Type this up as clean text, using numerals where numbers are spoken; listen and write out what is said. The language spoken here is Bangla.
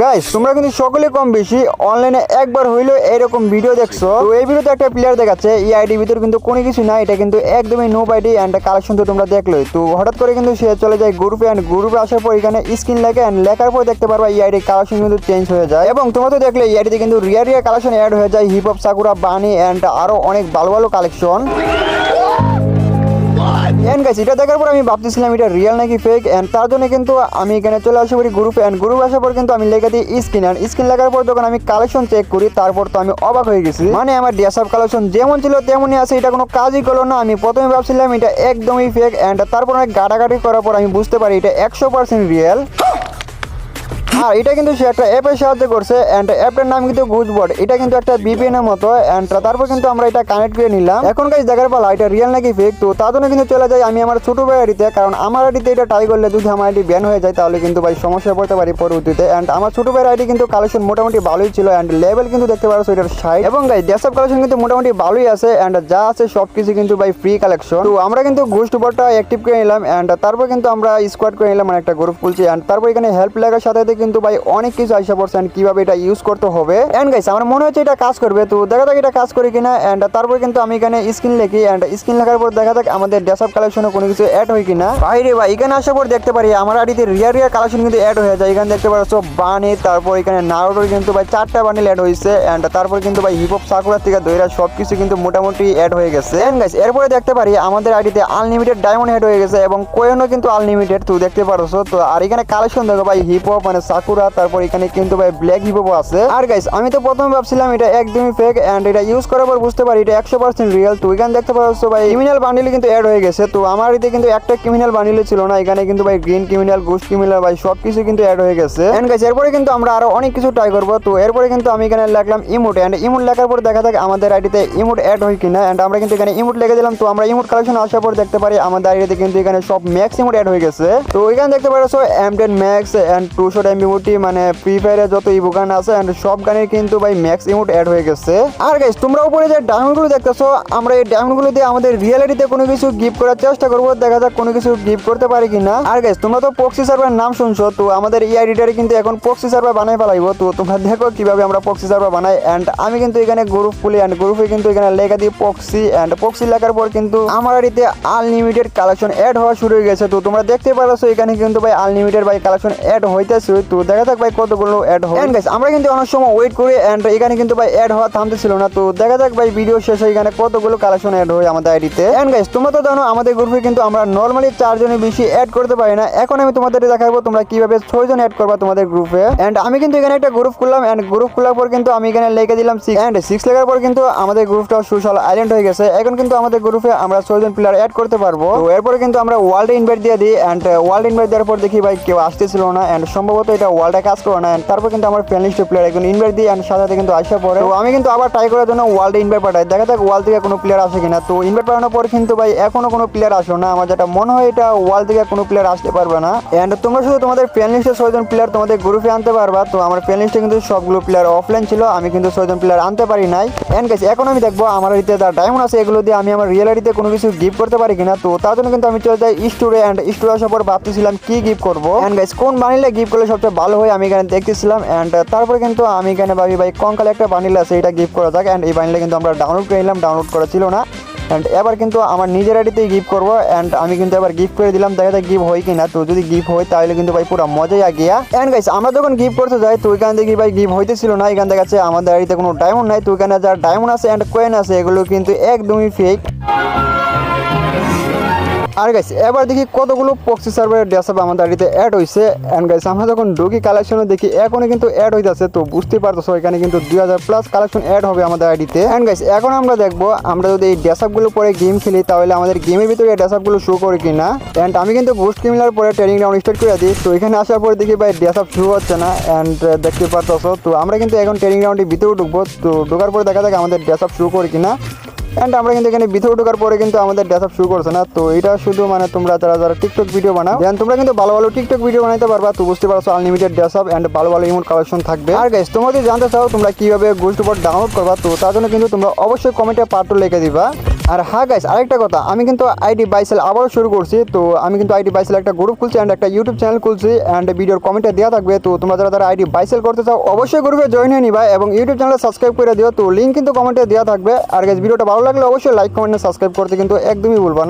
গাইস তোমরা কিন্তু সকলে কম বেশি অনলাইনে একবার হইলো এরকম ভিডিও দেখছো। তো এই ভিডিওতে একটা প্লেয়ার দেখাচ্ছে এই আইডির ভিতর কিন্তু কোনো কিছু নাই, এটা কিন্তু একদমই নো আইডি এন্ড কালেকশন তো তোমরা দেখলোই। তো হঠাৎ করে কিন্তু সে চলে যায় গ্রুপে এন্ড গ্রুপে আসার পর এখানে স্ক্রিন লেখে এন্ড লেখার পর দেখতে পারবা এই আইডির কালেকশন কিন্তু চেঞ্জ হয়ে যায়। এবং তোমরা তো দেখলে এই আইডিতে কিন্তু রিয়ার কালেকশন অ্যাড হয়ে যায়, হিপ হপ, সাকুরা, বানি এন্ড আরো অনেক ভালো ভালো কালেকশন। এন্ড গাইস এটা দেখার পর আমি ভাবতেছিলাম এটা রিয়েল নাকি ফেক, এন্ড তার জন্য কিন্তু আমি এখানে চলে আসি করি গ্রুপে এন্ড গ্রুপ আসার পর কিন্তু আমি লেখা দিই স্ক্রিন এন্ড স্ক্রিন লেখার পর যখন আমি কালেকশন চেক করি তারপর তো আমি অবাক হয়ে গেছি। মানে আমার ডিএসএফ কালেকশন যেমন ছিল তেমনই আছে, এটা কোনো কাজই করলো না। আমি প্রথমে ভাবছিলাম এটা একদমই ফেক এন্ড তারপর অনেক গাটাগাটি করার পর আমি বুঝতে পারি এটা 100% রিয়েল। আর এটা কিন্তু সে একটা অ্যাপের সাহায্য করছে এন্ড অ্যাপটার নাম কিন্তু গুজবট। এটা কিন্তু একটা ভিপিএন এর মতো এন্ড তারপর কিন্তু আমরা এটা কানেক্ট করে নিলাম। এখন গাইস দেখার পালা এটা রিয়েল নাকি ফেক। তো তার জন্য কিন্তু চলে যাই আমি আমার ছোট ভাই আইডিতে, কারণ আমার আইডিতে এটা ট্রাই করলে যদি আমার আইডি ব্যান হয়ে যায় তাহলে কিন্তু ভাই সমস্যায় পড়তে পারি পরবর্তীতে। এন্ড আমার ছোট ভাইয়ের আইডি কিন্তু কালেকশন মোটামুটি ভালোই ছিল এন্ড লেভেল কিন্তু দেখতে পারো এটার 60 এবং গাইস ডেসঅ্যাপ কালেকশন কিন্তু মোটামুটি ভালোই আছে এন্ড যা আছে সবকিছু কিন্তু ভাই ফ্রি কালেকশন। তো আমরা কিন্তু ঘোস্ট বটটা অ্যাক্টিভ করে নিলাম এন্ড তারপর কিন্তু আমরা স্কোয়াড করে নিলাম, মানে একটা গ্রুপ খুলছি এন্ড তারপর এখানে হেল্প লেখার সাথে সাথে কিন্তু ভাই অনেক কিছু আইসা পড়ছেন কিভাবে এটা ইউজ করতে হবে। এন্ড গাইস আমার মনে হচ্ছে এটা কাজ করবে, তো দেখা যাক এটা কাজ করে কিনা। এন্ড তারপর কিন্তু আমি এখানে স্ক্রিন লিখি এন্ড স্ক্রিন লেখার পর দেখা যাক আমাদের ডেসঅ্যাপ কালেকশনে কোনো কিছু অ্যাড হয় কিনা। বাইরে ভাই এখানে আসার পর দেখতে পারি আমার আইডিতে রিয়ার কালেকশন কিন্তু অ্যাড হয়ে যায়। এখানে দেখতে পাচ্ছ বানি, তারপর এখানে নারুটোর কিন্তু ভাই 4টা বান্ডিল অ্যাড হয়েছে এন্ড তারপর কিন্তু ভাই হিপ হপ, সাকুরা থেকে দইরা সবকিছু কিন্তু মোটামুটি অ্যাড হয়ে গেছে। এন্ড গাইস এরপরে দেখতে পারি আমাদের আইডিতে আনলিমিটেড ডায়মন্ড অ্যাড হয়ে গেছে এবং কোয়েনও কিন্তু আনলিমিটেড, তো দেখতে পারছো। তো আর এখানে কালেকশন দেখো ভাই হিপ হপ মানে সাকুরা, তারপর এখানে কিন্তু ভাই ব্ল্যাক হিপ হপ আছে। আর গাইস আমি তো প্রথমে ভাবছিলাম এটা একদমই ফেক এন্ড এটা ইউজ করার পর বুঝতে পারি এটা 100% রিয়েল। তো এখানে দেখতে পাচ্ছ ভাই ক্রিমিনাল বান্ডিল কিন্তু অ্যাড হয়ে গেছে। তো আমার এতে কিন্তু একটা ক্রিমিনাল বান্ডিল ছিল না, এখানে কিন্তু ভাই গ্রিন ক্রিমিনাল, গোস্ট ক্রিমিনাল ভাই সবকিছু কিন্তু অ্যাড হয়ে গেছে। এন্ড গাইস এরপরে কিন্তু আমরা আরো অনেক কিছু ট্রাই করব। তো এরপরে কিন্তু আমি এখানে লিখলাম ইমোট এন্ড ইমোট লেখার পর দেখা যাক আমাদের আইডিতে ইমোট অ্যাড হয় কিনা। এন্ড আমরা কিন্তু এখানে ইমোট লিখে দিলাম। তো আমরা ইমোট কালেকশন আসার পর দেখতে পারি আমাদের আইডিতে কিন্তু এখানে সব ম্যাক্স ইমোট অ্যাড হয়ে গেছে। তো এখানে দেখতে পাচ্ছ M10 ম্যাক্স এন্ড 200 এমবি মুটি, মানে ফ্রি ফায়ারে যত ইভো গান আছে এন্ড সব গানের কিন্তু ভাই ম্যাক্স ইমোট অ্যাড হয়ে গেছে। আর গাইস তোমরা উপরে যে ডায়মন্ডগুলো দেখতেছো, আমরা এই ডায়মন্ডগুলো দিয়ে আমাদের রিয়েলিটিতে কোনো কিছু গিফট করার চেষ্টা করব, দেখা যাক কোনো কিছু গিফট করতে পারি কিনা। আর গাইস তোমরা তো প্রক্সি সার্ভারের নাম শুনছো, তো আমাদের এই আইডিটারে কিন্তু এখন প্রক্সি সার্ভার বানাই ফেলাইবো। তো তোমরা দেখো কিভাবে আমরা প্রক্সি সার্ভার বানাই। এন্ড আমি কিন্তু এখানে গ্রুপ খুলি এন্ড গ্রুপে কিন্তু এখানে লেখা দিই প্রক্সি এন্ড প্রক্সি লেখার পর কিন্তু আমার আইডিতে আনলিমিটেড কালেকশন অ্যাড হওয়া শুরু হয়ে গেছে। তো তোমরা দেখতে পারছো এখানে কিন্তু ভাই আনলিমিটেড ভাই কালেকশন অ্যাড হইতেছে। তো দেখা যাক ভাই কতগুলো অ্যাড হয়। এন্ড গাইস আমরা কিন্তু অনেক সময় ওয়েট করি এন্ড এখানে কিন্তু ভাই অ্যাড হওয়া থামতেছিল না। তো দেখা যাক ভাই ভিডিও শেষে এখানে কতগুলো কালেকশন অ্যাড হয় আমাদের আইডিতে। এন্ড গাইস তোমরা তো জানো আমাদের গ্রুপে কিন্তু আমরা নরমালি 4 জনের বেশি অ্যাড করতে পারি না। এখন আমি তোমাদের দেখাবো তোমরা কিভাবে 6 জন অ্যাড করবা তোমাদের গ্রুপে। এন্ড আমি কিন্তু এখানে একটা গ্রুপ খুললাম এন্ড গ্রুপ খোলার পর কিন্তু আমি এখানে লিখে দিলাম 6 এন্ড 6 লেখার পর কিন্তু আমাদের গ্রুপটা সোশ্যাল আইল্যান্ড হয়ে গেছে। এখন কিন্তু আমাদের গ্রুপে আমরা 6 জন প্লেয়ার অ্যাড করতে পারবো। তো এরপরে কিন্তু আমরা ওয়ার্ল্ড ইনভাইট দিয়ে দিই এন্ড ওয়ার্ল্ড ইনভাইট দেওয়ার পর দেখি ভাই কেউ আসতেছিল না এন্ড সম্ভবত এটা ওয়ার্ল্ডে কাজ করে না। এন্ড তারপর কিন্তু আমার ফ্রেন্ড লিস্টের প্লেয়ার এখন ইনভাইট দিই এন্ড সাথে কিন্তু আসা পরে। তো আমি কিন্তু আবার ট্রাই করার জন্য ওয়ার্ল্ডে ইনভাইট পাঠাই, দেখা যাক ওয়ার্ল্ড থেকে কোনো প্লেয়ার আসে কিনা। তো ইনভাইট পাঠানোর পর কিন্তু ভাই এখনো কোনো প্লেয়ার আসলো না। আমার যেটা মনে হয় এটা ওয়ার্ল্ড থেকে কোনো প্লেয়ার আসতে পারবে না। এন্ড তোমরা শুধু তোমাদের ফ্রেন্ড লিস্টে 6 জন প্লেয়ার তোমাদের গ্রুপে আনতে পারবা। তো আমার ফ্রেন্ড লিস্টে কিন্তু সবগুলো প্লেয়ার অফলাইন ছিল, আমি কিন্তু 6 জন প্লেয়ার আনতে পারি নাই। এন্ড গাইস এখন আমি দেখবো আমার আইডিতে যা ডায়মন্ড আছে এগুলো দিয়ে আমি আমার রিয়েল আইডিতে কোনো কিছু গিফট করতে পারি কিনা। তো তার জন্য কিন্তু আমি চলে যাই স্টোরে এন্ড স্টোরে আসার পর ভাবতেছিলাম কি গিফট করবো। এন্ড গাইস কোন বানিলে গিফট করলে সবচেয়ে ভালো হয় আমি এখানে দেখতেছিলাম। এন্ড তারপরে কিন্তু আমি এখানে ভাবি ভাই কঙ্কালে একটা বানিল আছে এটা গিফট করা যাক। এন্ড এই বানিলে কিন্তু আমরা ডাউনলোড করে নিলাম, ডাউনলোড করা ছিল না। এন্ড এবার কিন্তু আমার নিজের আইডিতেই গিফট করবো এন্ড আমি কিন্তু এবার গিফট করে দিলাম, দেখা যাক গিফট হয় কিনা। তো যদি গিফট হয় তাহলে কিন্তু ভাই পুরো মজাই আগিয়া। এন্ড গাইস আমরা যখন গিফট করতে যাই তো এখান থেকে ভাই গিফট হইতেছিল না। এখান দেখাচ্ছে আমাদের আইডিতে কোনো ডায়মন্ড নাই। তো এখানে যা ডায়মন্ড আছে এন্ড কয়েন আছে এগুলো কিন্তু একদমই ফেক। আর গাইস এবার দেখি কতগুলো প্রক্সি সার্ভারের ডেসঅ্যাপ আমাদের আইডিতে অ্যাড হইছে। এন্ড গাইস আমরা যখন ঢুকি কালেকশনে দেখি এখনই কিন্তু অ্যাড হইতাছে। তো বুঝতে পারতেছো এখানে কিন্তু 2000 প্লাস কালেকশন অ্যাড হবে আমাদের আইডিতে। এন্ড গাইস এখন আমরা দেখবো আমরা যদি এই ডেসঅ্যাপগুলো পরে গেম খেলি তাহলে আমাদের গেমের ভিতরে এই ডেসঅ্যাপগুলো শো করে কিনা। এন্ড আমি কিন্তু গোস্ট ক্রিমিনাল পরে ট্রেনিং রাউন্ড স্টার্ট করে দিই। তো এখানে আসার পর দেখি ভাই ডেসঅ্যাপ শো হচ্ছে না এন্ড দেখতে পারতেছো। তো আমরা কিন্তু এখন ট্রেনিং রাউন্ডের ভিতরে ঢুকবো। তো ঢোকার পরে দেখা যাক আমাদের ডেসঅ্যাপ শো করে কিনা। এন্ড আমরা কিন্তু এখানে ভিতরে ঢোকার পরে কিন্তু আমাদের ডেসঅ্যাপ শুরু করছে না। তো এটা শুধু মানে তোমরা যারা টিকটক ভিডিও বানাও দেন তোমরা কিন্তু ভালো ভালো টিকটক ভিডিও বানাইতে পারবা। তো বুঝতে পারছো আনলিমিটেড ডেসঅ্যাপ এন্ড ভালো ভালো ইমোট কালেকশন থাকবে। আর গাইস তোমরা যদি জানতে চাও তোমরা কিভাবে গোস্ট বট ডাউনলোড করবা তো তার জন্য কিন্তু তোমরা অবশ্যই কমেন্টে পার্ট 2 লিখে দিবা। আর হ্যাঁ গাইস, আরেকটা কথা, আমি কিন্তু আইডি বাইসেল আবারও শুরু করছি। তো আমি কিন্তু আইডি বাইসেল একটা গ্রুপ খুলছি অ্যান্ড একটা ইউটিউব চ্যানেল খুলছি অ্যান্ড ভিডিওর কমেন্টে দেওয়া থাকবে। তো তোমরা যারা আইডি বাইসেল করতে চাও অবশ্যই গ্রুপে জয়েন হয়ে নিবা এবং ইউটিউব চ্যানেলে সাবস্ক্রাইব করে দিও। তো লিঙ্ক কিন্তু কমেন্টে দেওয়া থাকবে। আর গাইস, ভিডিওটা ভালো লাগলে অবশ্যই লাইক কমেন্ট সাবস্ক্রাইব করতে কিন্তু একদমই ভুলবা না।